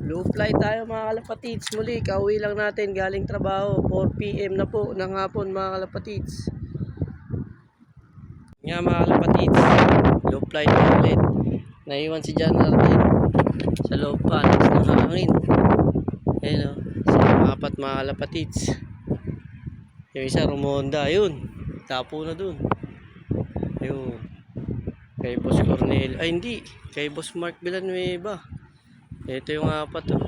Blue fly tayo mga kalapatids. Muli, kauwi lang natin galing trabaho. 4 PM na po ng hapon mga kalapatids. Nga mga kalapatids, blue fly na ulit. Naiwan si John Arden sa loob pa ng hangin. Ayun o, sa apat mga kalapatids. Yung isa rumonda, ayun. Tapo na dun. Ayun. Kay Boss Cornel. Ay hindi, kay Boss Mark Villanueva. Ito yung apat oh.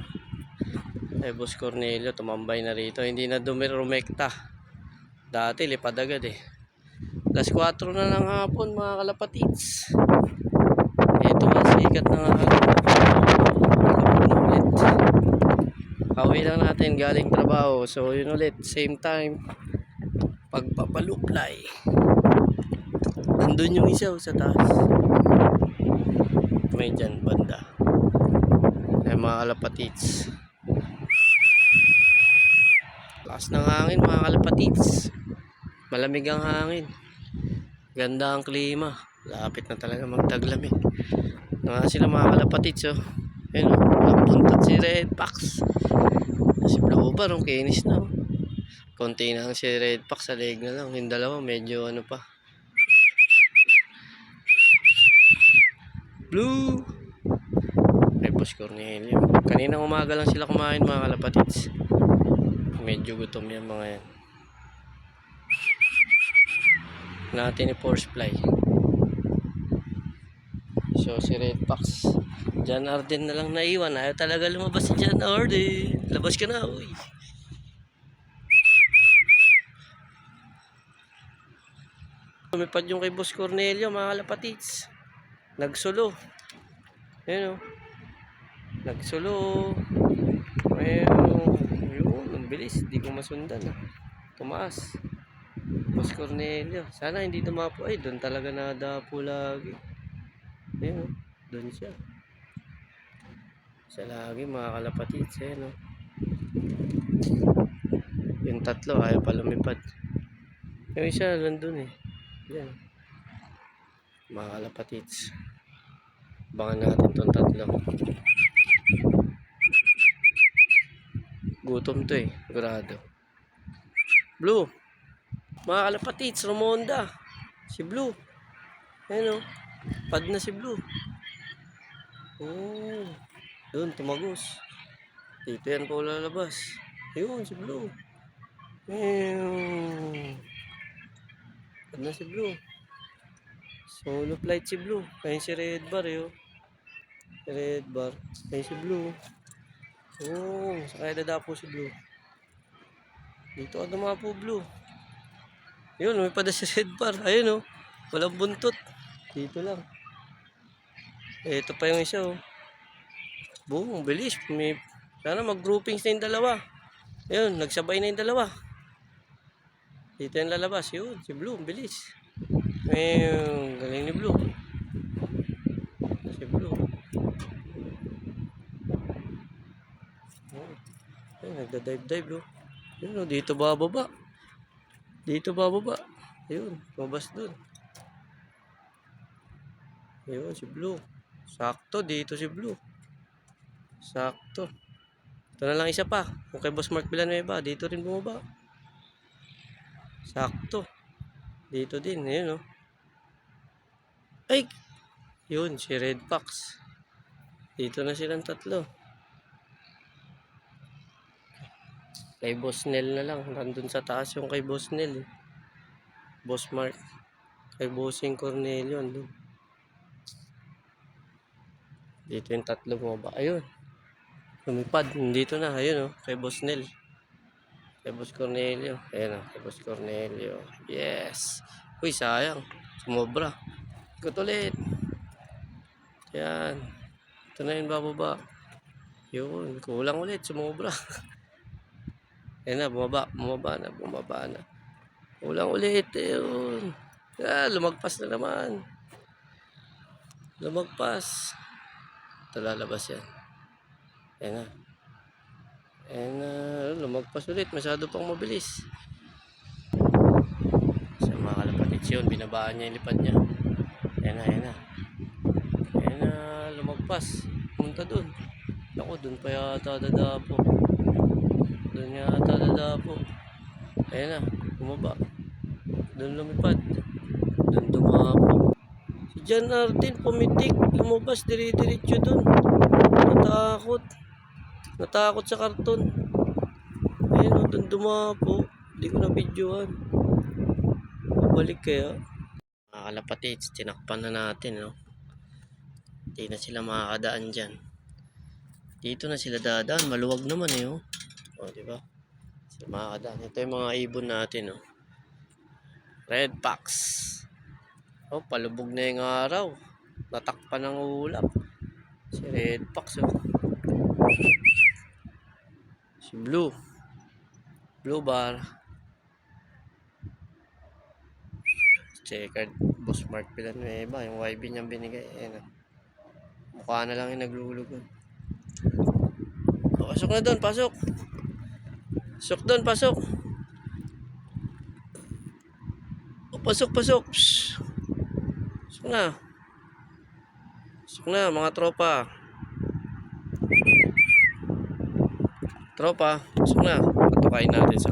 Eh, Boss Cornelio tumambay na rito. Hindi na rumekta. Dati lipad agad eh. Alas 4 na ng hapon mga kalapatids. Ito nga sikat na nga ulit. Pauwi lang natin galing trabaho. So yun ulit. Same time. Pagpapaluplay. Andun yung isa sa taas. May dyan banda. Eh mga kalapatids. Lakas ng hangin mga kalapatids. Malamig ang hangin. Ganda ang klima. Lapit na talaga magtaglamig. Nga sila mga kalapatids oh. Ayun oh. Walang buntot si Red Fox. Si Blue Bar oh. Kinis na oh. Konti na lang si Red Fox sa leg na lang. Yung dalawa medyo ano pa. Blue. Ay Boss Cornelio. Kaninang umaga lang sila kumain mga kalapatids. Medyo gutom yan mga yan. Natin ni force fly. So si Red Fox, John Arden na lang naiwan. Ayaw talaga lumabas si John Arden. Labas ka na uy. Lumipad yung kay Boss Cornelio mga kalapatids. Nagsulo. Ayun o. Nagsulo. Ayun. Yun, ang bilis. Hindi ko masundan. Tumaas. Boss Cornelio. Sana hindi dumapo. Ay, doon talaga nadapo lagi. Ayun o. Doon siya. Siya lagi mga kalapatids. Ayun o. Yung tatlo ayaw pa lumipad. Yung isa nandun eh. Yan. Mga kalapatids. Abangan natin itong tatlo. Gutom to eh. Sigurado. Blue. Mga kalapatids. Rumonda. Si Blue. Ayan o. Pad na si Blue. Oh. Doon tumagos. Dito yan po lalabas. Ayun si Blue. Ayun. Pad na si Blue. Solo flight si Blue. Ayun si Red Bar eh. Red Bar. Ayun si Blue. Oh, sakay dadapo si Blue. Dito ka dumapo Blue. Ayun, may pada si Red Bar. Ayun oh. Walang buntot. Dito lang. Ito pa yung isa oh. Boom, bilis. Sana mag-groupings na yung dalawa. Ayun, nagsabay na yung dalawa. Dito yung lalabas. Yun, si Blue, bilis. Ayun, galing ni Blue. Si Blue. Ayun, nagda-dive-dive bro. Ayun, dito bababa. Dito bababa. Ayun, mabas dun. Ayun, si Blue. Sakto, dito si Blue. Sakto. Ito na lang isa pa. Kung kay Boss Mark Villanueva, dito rin bumaba. Sakto. Dito din, ayun oh. Ay! Yun, si Red Fox. Dito na silang tatlo. Kay Boss Nel na lang. Nandun sa taas yung kay Boss Nel eh. Boss Mark. Kay Bossing Cornelio. Andun. Dito yung tatlo bumaba. Ayun. Lumipad. Dito na. Ayun oh. Kay Boss Nel. Kay Boss Cornelio. Ayun oh. Kay Boss Cornelio. Yes. Uy, sayang. Sumobra. Ikot ulit. Yan. Ito na yung bababa. Yun. Kulang ulit. Sumobra. Ayun na. Bumaba. Bumaba na. Bumaba na. Kulang ulit. Ayun. Lumagpas na naman. Lumagpas. Ito lalabas yan. Ayun na. Ayun na. Lumagpas ulit. Masyado pang mabilis. Sa mga kalapatid yun. Binabaan niya yung lipad niya. Ayun na. Ayun na. Ayun na. Lumagpas. Punta dun. Ako, dun pa yata dadapo. Dun yata dadapo. Ayun na. Bumaba. Dun lumipad. Dun tumapo. Si John Arden pumitik. Lumabas. Dire-diretso dun. Natakot. Natakot sa karton. Ayun o. Dun dumapo. Hindi ko na videoan. Balik kaya. Mga kalapatids. Tinakpan na natin. No? Hindi na sila makakadaan dyan. Dito na sila dadaan. Maluwag naman eh. Oh. O, diba? Sila makakadaan. Ito yung mga ibon natin. Oh. Red Fox. Oh, palubog na yung araw. Natakpan ng ulap. Si Red Fox. Oh. Si Blue. Blue bar. Checkered. Boss Mark Villanueva. Yung YB niyang binigay. Ayan. Mukha na lang yung naglulugon. Oh, pasok na doon. Pasok. Pasok doon. Pasok. Oh, pasok. Pasok. Psst. Pasok na. Pasok na mga tropa. Tropa. Pasok na. Patukain natin sa...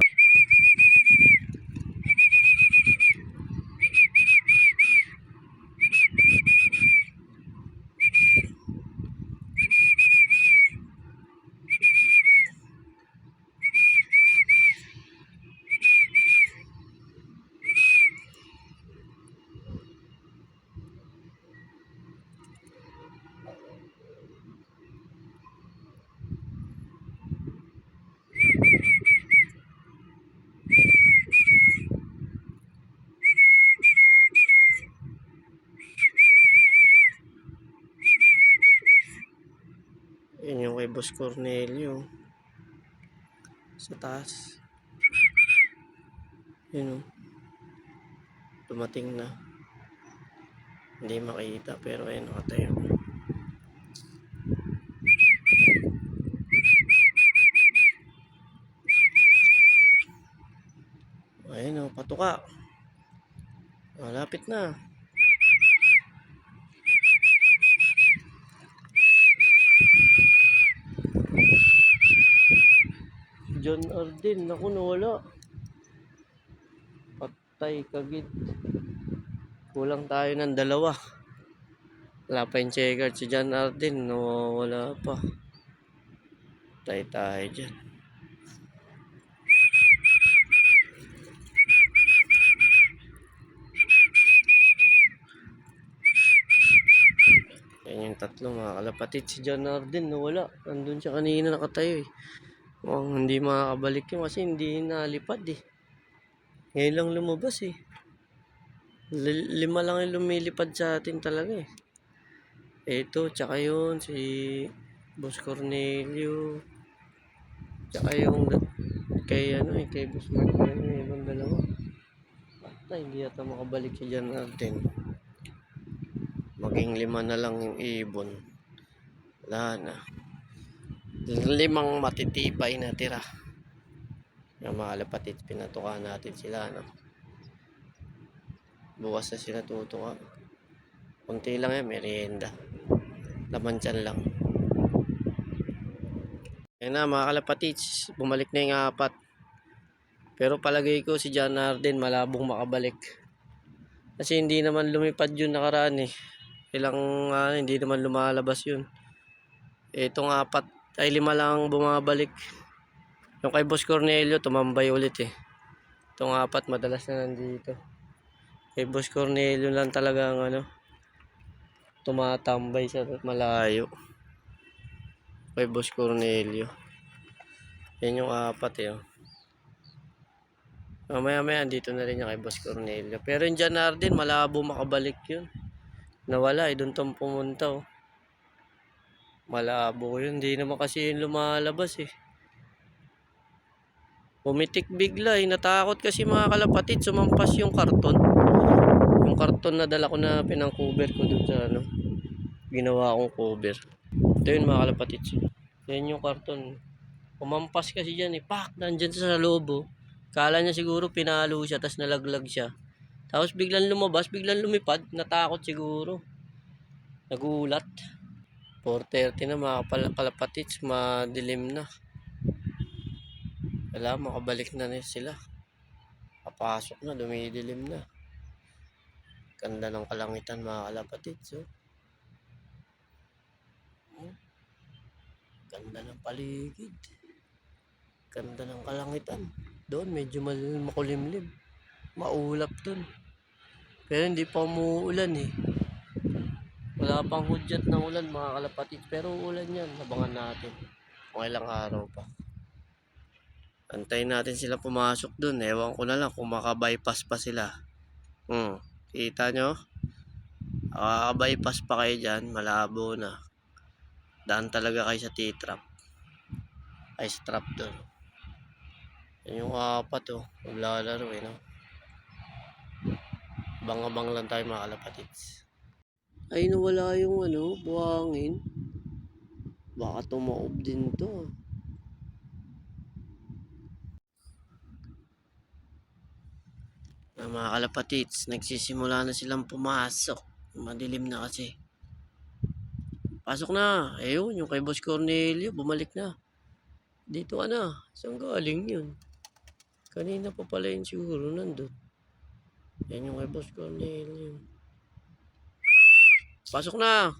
Yun yung kay Boss Cornelio. Sa taas. Yun o. Dumating na. Hindi makita pero ayun nakatayo. Ayun o. Patuka. Malapit na. John Arden, naku nawala. Patay kagid. Kulang tayo ng dalawa. Wala pa yung checker. Si John Arden, nawawala pa. Patay tayo dyan. Yan yung tatlo mga kalapatid. Si John Arden, nawala. Nandun siya kanina nakatayo eh. Mukhang hindi makakabalik yun kasi hindi nalipad eh. Ngayon lang lumabas eh. Lima lang yung lumilipad sa atin talaga eh. Ito, tsaka yun, si Boss Cornelio. Tsaka yung kay ano eh, kay Boss Mark ano eh, ibang dalawa. Basta hindi yata makabalik si John Arden. Maging lima na lang yung ibon. Wala na. Limang matitibay na tira. Yung mga kalapatid, pinatuka natin sila. No? Bukas na sila tutuka. Kunti lang yan, merienda. Laman tiyan lang. Ayun na mga kalapatids, bumalik na yung apat. Pero palagay ko si John Arden malabong makabalik. Kasi hindi naman lumipad yun nakaraan eh. Hindi naman lumalabas yun. Itong apat ay 5 lang bumabalik. Yung kay Boss Cornelio tumambay ulit eh. Itong apat madalas na nandito. Kay Boss Cornelio lang talaga ang tumatambay sa malayo. Kay Boss Cornelio. Yan yung apat eh. Mamaya andito na rin yung kay Boss Cornelio. Pero yung John Arden malabo makabalik yun. Nawala doon tong pumunta oh. Malabo yun. Hindi naman kasi yun lumalabas eh. Pumitik bigla eh. Natakot kasi mga kalapatid. Sumampas yung karton. Yung karton na dala ko na pinang-cover ko dun sa ginawa kong cover. Ito yun mga kalapatid. Yan yung karton. Pumampas kasi dyan eh. Pak! Nandyan sa loob oh. Kala niya siguro pinalo siya. Tapos nalaglag siya. Tapos biglang lumabas. Biglang lumipad. Natakot siguro. Nagulat. 4:30 na mga kalapatids. Madilim na. Wala, makabalik na sila. Papasok na. Dumidilim na. Ganda ng kalangitan mga kalapatids. Oh. Ganda ng paligid. Ganda ng kalangitan. Doon medyo makulimlim. Maulap doon. Pero hindi pa umuulan eh. Wala pang hudyat ng ulan mga kalapatid. Pero ulan yan. Abangan natin. Kung ilang araw pa. Antayin natin sila pumasok doon. Ewan ko na lang kung makabypass pa sila. Kita nyo? Makakabypass pa kayo dyan. Malabo na. Daan talaga kayo sa T-trap. Ay, strap doon. Yan yung apat oh. Maglalaro eh no. Bang-abang lang tayo mga kalapatids. Ay nawala yung buhangin. Baka tumaob din to. Mga kalapatids, nagsisimula na silang pumasok. Madilim na kasi. Pasok na. Ayun, yung kay Boss Cornelio, bumalik na. Dito ka na. Saan galing yun? Kanina pa pala yun siguro nandun. Yan yung kay Boss Cornelio. Pasok na.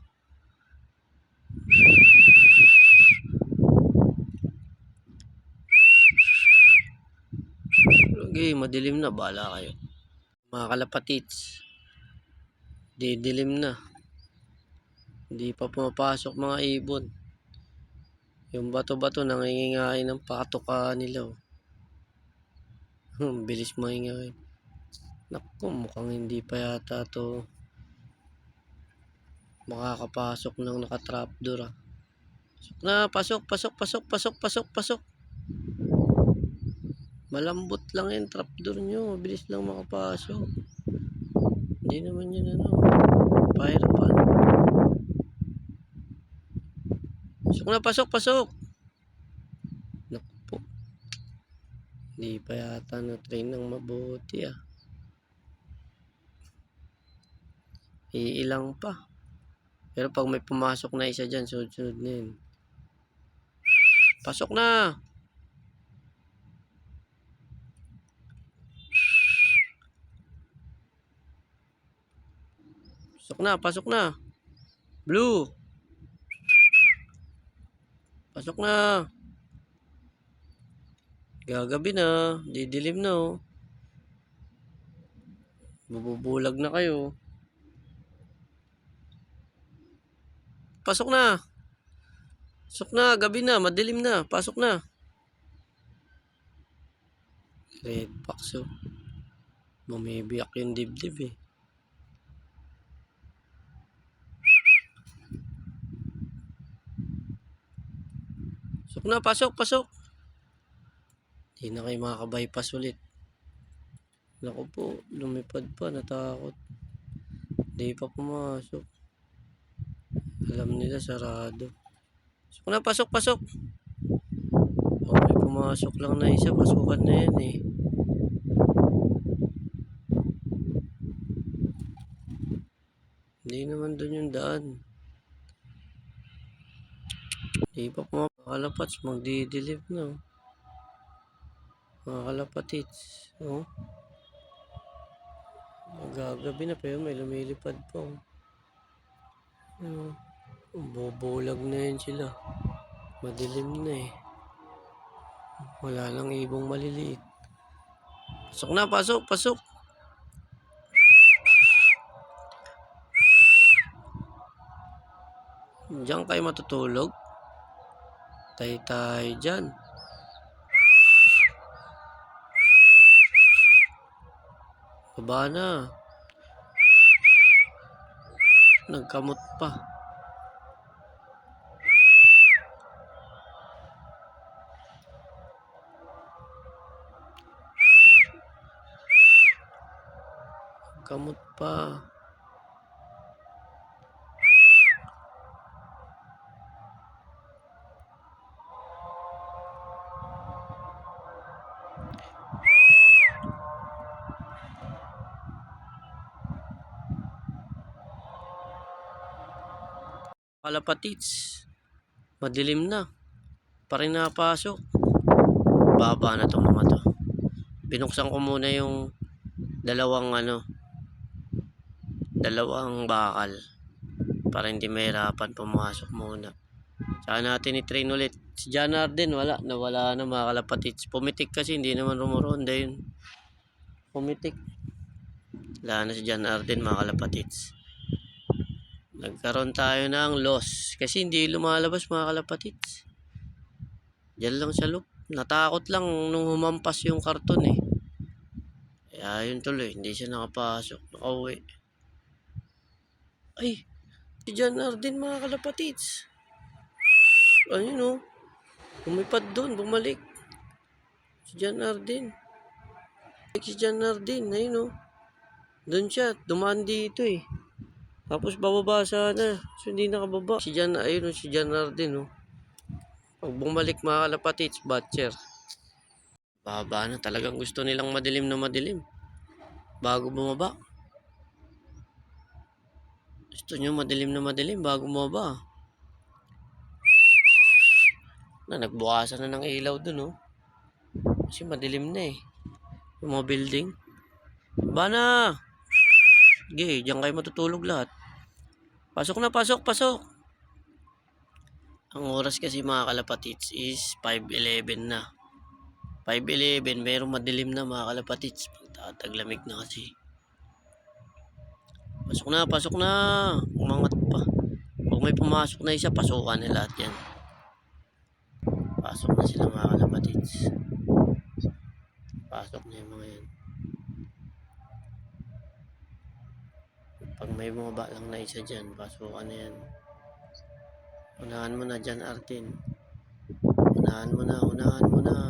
Okay, madilim na. Bahala kayo. Mga kalapatids. Didilim na. Hindi pa pumapasok mga ibon. Yung bato-bato nangingingain ng patoka nila. Bilis maingay. Naku, mukhang hindi pa yata to makakapasok ng naka-trapdoor. Pasok. Malambot lang yung trapdoor nyo. Bilis lang makapasok. Hindi naman yun pahirapan. Pasok. Naku po. Hindi pa yata na-train ng mabuti Iilang pa. Pero pag may pumasok na isa dyan, sunod na yun. Pasok na! Pasok na! Blue! Pasok na! Gagabi na. Didilim na oh. Bububulag na kayo. Pasok na! Gabi na, madilim na. Pasok na. Red box oh. Bumibiyak yung dibdib eh. Pasok. Hindi na kayo makaka-bypass ulit. Naku po, lumipad pa, natakot. Hindi pa pumasok. Alam nila sarado. Pasok. May pumasok lang na isa, pasukan na yan eh. Hindi naman doon yung daan. Di pa mga kalapats, magdidilim na. Mga kalapatits. Oh, magagabi na pero may lumilipad pa. Oh, bubulag na yun sila. Madilim na eh. Wala lang ibong maliliit. Pasok na, pasok, pasok. Diyan kayo matutulog. Tay-tay dyan. Baba na. Nagkamot pa. Kamot pa. Kalapatits. Madilim na. Pa rin napasok. Baba na tong mga to. Binuksan ko muna yung dalawang bakal para hindi mahirapan pumasok muna. Saka natin i-train ulit. Si John Arden nawala na mga kalapatits. Pumitik kasi hindi naman rumuronda yun. Pumitik. Wala na si John Arden mga kalapatits. Nagkaroon tayo ng loss kasi hindi lumalabas mga kalapatits. Diyan lang sa loop. Natakot lang nung humampas yung karton eh. Kaya yun tuloy, hindi siya nakapasok. Nakauwi. Ay, si John Arden mga kalapatits. Ayun o. Lumipad doon, bumalik. Si John Arden. Si John Arden, ayun o. Doon siya, dumaan dito eh. Tapos bababa sana. So hindi nakababa. Si John Arden o. Pag bumalik mga kalapatits, batcher. Baba na, talagang gusto nilang madilim na madilim. Bago bumaba. Gusto nyo madilim na madilim bago bumaba. Nagbukasan na ng ilaw dun oh. Kasi madilim na eh. Yung mga building. Bana! Sige, diyan kayo matutulog lahat. Pasok na, pasok, pasok! Ang oras kasi mga kalapatits is 5:11 na. 5:11, mayroong madilim na mga kalapatits. Taglamig na kasi. Pasok na, pasok na! Umangat pa. Pag may pumasok na isa, pasukan na lahat yan. Pasok na sila mga kalapatits. Pasok na yung mga yan. Pag may bumaba lang na isa dyan, pasukan na yan. Unahan mo na dyan, Artin. Unahan mo na, unahan mo na.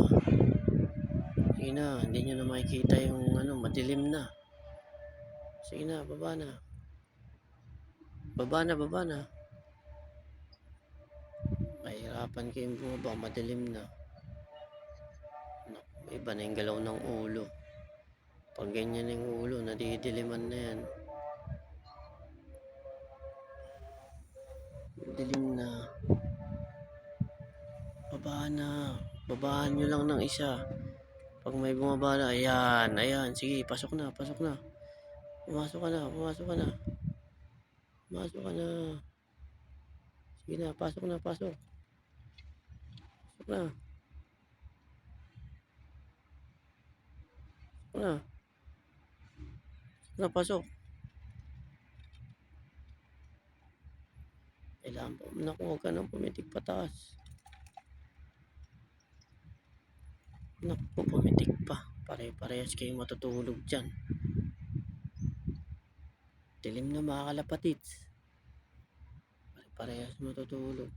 Sige na, hindi nyo na makikita yung madilim na. Sige na, baba na. Baba na, baba na. Mahirapan kayong bumaba, madilim na. Iba na yung galaw ng ulo. Pag ganyan yung ulo, nadidiliman na yan. Dilim na. Baba na. Babaan nyo lang ng isa. Pag may bumaba na, ayan, ayan. Sige, pasok na, pasok na. Pumasok ka na, pumasok ka na. Pumasok ka na. Sige na, pasok na, pasok. Pasok na. Pasok na. Pasok na, pasok. Kailangan po, naku, huwag ka nang pumitik pataas. Naku, pumitik pa. Pare-parehas kayong matutulog dyan. Dilim na mga kalapatits. Pare-parehas matutulog.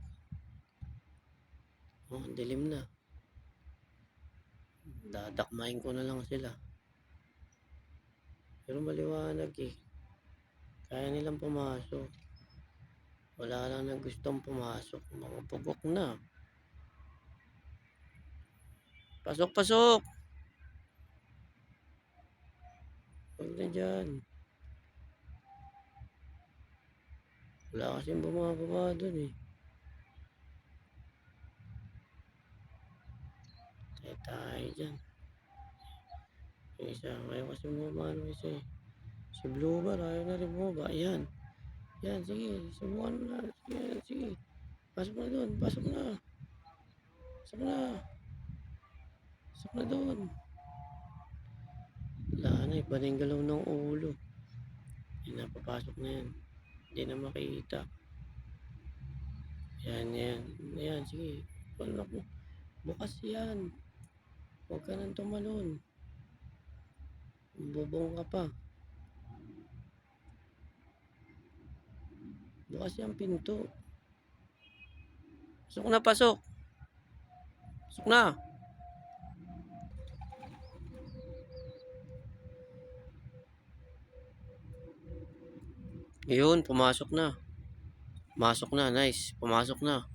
Oh, dilim na. Dadakmain ko na lang sila. Pero maliwanag eh. Kaya nilang pumasok. Wala lang na gustong pumasok. Mga pugok na. Pasok, pasok! Huwag na dyan. Wala kasing bumababa dun eh. Kaya tayo dyan. Yung isa, ayaw kasi bumaba ng isa eh. Si Blue Bar, ayaw na rin bumaba. Ayan. Yan, sige. Subukan mo na. Sige, sige. Pasok na doon. Pasok na. Pasok na. Pasok na doon. Wala na, iba na yung galaw ng ulo. Yan, napapasok na yan. Hindi na makita. Yan, yan. Yan, sige. Anak mo. Bukas yan. Huwag ka nang tumalon. Bubong ka pa. Bukas yung pinto. Pasok na, pasok. Pasok na. Yun, pumasok na. Pumasok na, nice. Pumasok na.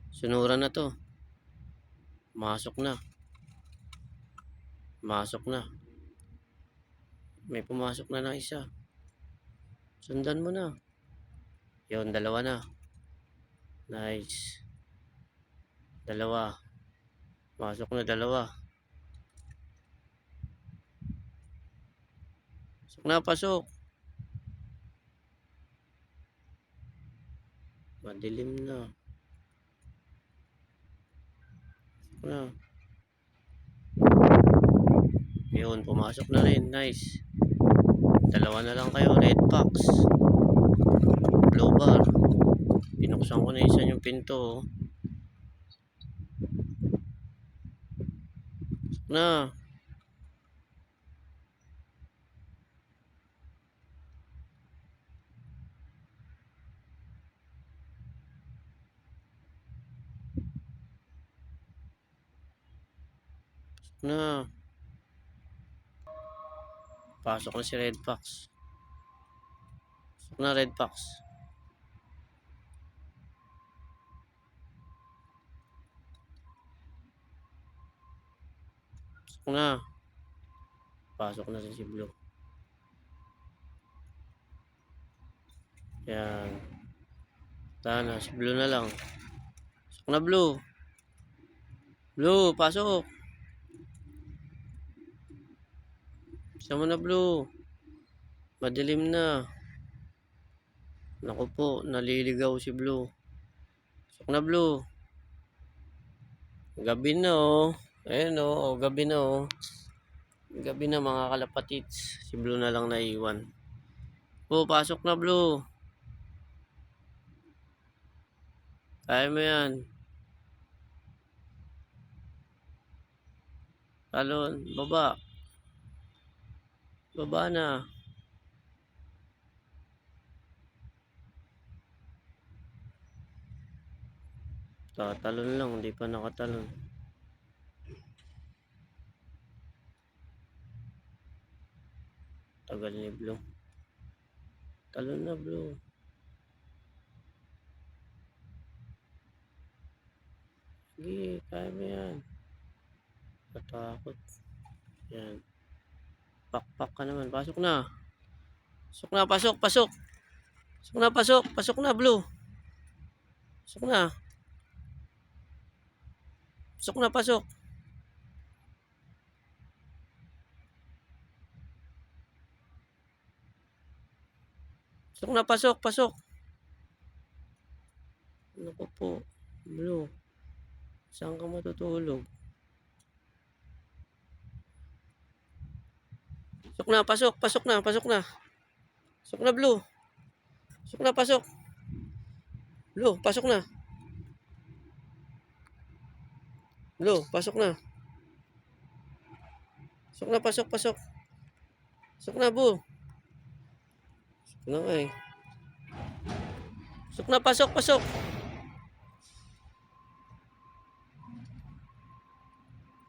Sunuran na to. Pumasok na. Pumasok na. May pumasok na ng isa. Sundan mo na. Yun, dalawa na. Nice. Dalawa. Pumasok na dalawa. Pasok na, pasok. Madilim na. Pasok na. Yun, pumasok na rin. Nice. Dalawa na lang kayo. Red box. Blue bar. Pinuksan ko na isa yung pinto. Pasok na. Na. Pasok na si Red Fox. Pasok na, Red Fox. Pasok na. Pasok na rin si Blue. Yan. Tana, si Blue na lang. Pasok na, Blue. Blue, pasok. Sama na, Blue. Madilim na. Naku po, naliligaw si Blue. Pasok na, Blue. Gabi na oh. Ayun oh, gabi na oh. Gabi na mga kalapatits. Si Blue na lang naiwan. Oh, pasok na, Blue. Kaya mo yan. Talon, baba. Baba na. Tatalon lang, hindi pa nakatalon. Tagal ni Blue. Talon na, Blue. Sige, kaya mo yan. Natakot. Yan. Pakpak ka naman. Pasok na. Pasok na, pasok, pasok. Pasok na, pasok. Pasok na, Blue. Pasok na. Pasok na, pasok. Pasok na, pasok, pasok. Naku po. Blue. Saan ka matutulog? Pasok na, pasok, pasok na, pasok na. Pasok na, Blue. Pasok na, pasok. Blue, pasok na. Blue, pasok na. Pasok na, pasok, pasok. Pasok na, Blue. Pasok na nga eh. Pasok na, pasok, pasok.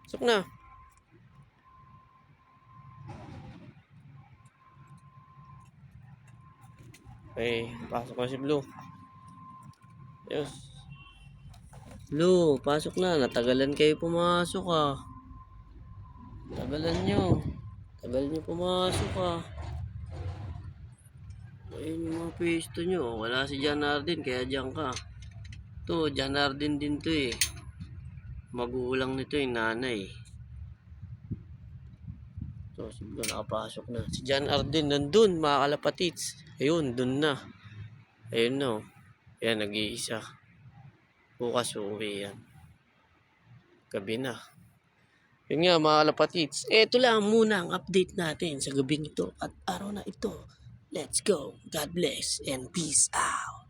Pasok na. Okay, pasok na si Blue. Yes. Blue, pasok na. Natagalan kayo pumasok ah. Tagalan nyo. Tagal nyo pumasok ah. Ayun yung mga pwesto nyo. Wala si Janardin, kaya dyan ka. Ito, Janardin din to eh. Magulang nito yung nanay. Ito, si Blue nakapasok na. Si John Arden nandun, mga kalapatits. Ayun, dun na. Ayun na. Oh. Ayan, nag-iisa. Bukas uuwi yan. Gabi na. Yun nga mga kalapatits. Ito lang muna ang update natin sa gabing ito at araw na ito. Let's go. God bless and peace out.